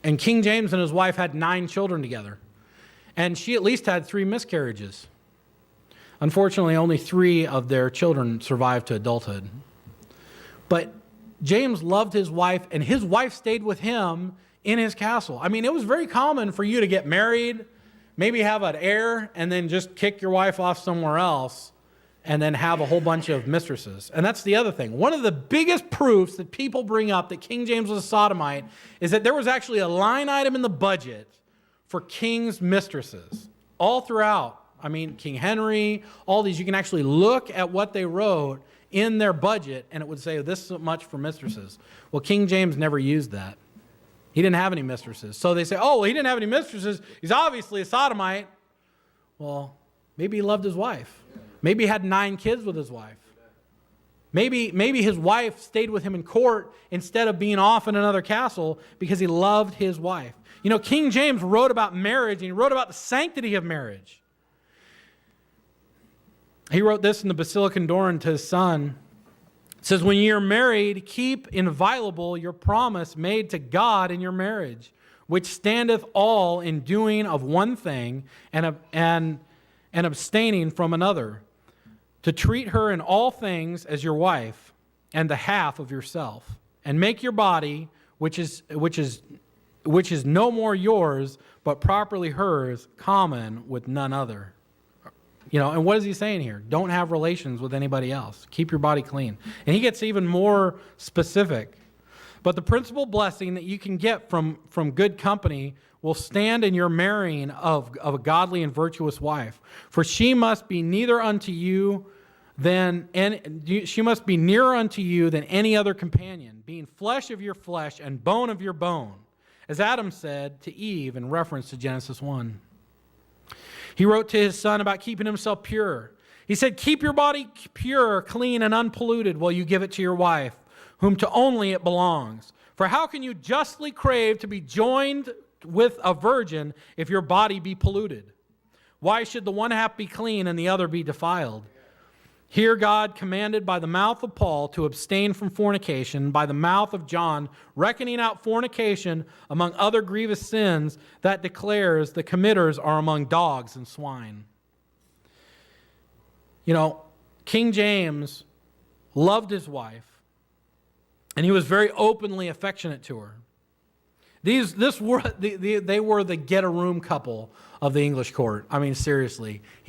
And King James and his wife had 9 children together. And she at least had 3 miscarriages. Unfortunately, only 3 of their children survived to adulthood. But James loved his wife, and his wife stayed with him in his castle. I mean, it was very common for you to get married, maybe have an heir, and then just kick your wife off somewhere else, and then have a whole bunch of mistresses. And that's the other thing. One of the biggest proofs that people bring up that King James was a sodomite is that there was actually a line item in the budget for king's mistresses all throughout. I mean, King Henry, all these, you can actually look at what they wrote in their budget, and it would say this is much for mistresses. Well, King James never used that. He didn't have any mistresses. So they say, oh, well, he didn't have any mistresses. He's obviously a sodomite. Well, maybe he loved his wife. Maybe he had 9 kids with his wife. Maybe his wife stayed with him in court instead of being off in another castle because he loved his wife. You know, King James wrote about marriage, and he wrote about the sanctity of marriage. He wrote this in the Basilican Doran to his son. It says, when you're married, keep inviolable your promise made to God in your marriage, which standeth all in doing of one thing and abstaining from another, to treat her in all things as your wife and the half of yourself, and make your body, which is no more yours, but properly hers, common with none other. You know, and what is he saying here? Don't have relations with anybody else. Keep your body clean. And he gets even more specific. But the principal blessing that you can get from good company will stand in your marrying of a godly and virtuous wife. For she must be nearer unto you than any other companion, being flesh of your flesh and bone of your bone, as Adam said to Eve in reference to Genesis 1. He wrote to his son about keeping himself pure. He said, keep your body pure, clean, and unpolluted while you give it to your wife, whom to only it belongs. For how can you justly crave to be joined with a virgin if your body be polluted? Why should the one half be clean and the other be defiled? Here God commanded by the mouth of Paul to abstain from fornication, by the mouth of John reckoning out fornication among other grievous sins, that declares the committers are among dogs and swine. You know, King James loved his wife, and he was very openly affectionate to her. They were the get-a-room couple of the English court. I mean, seriously.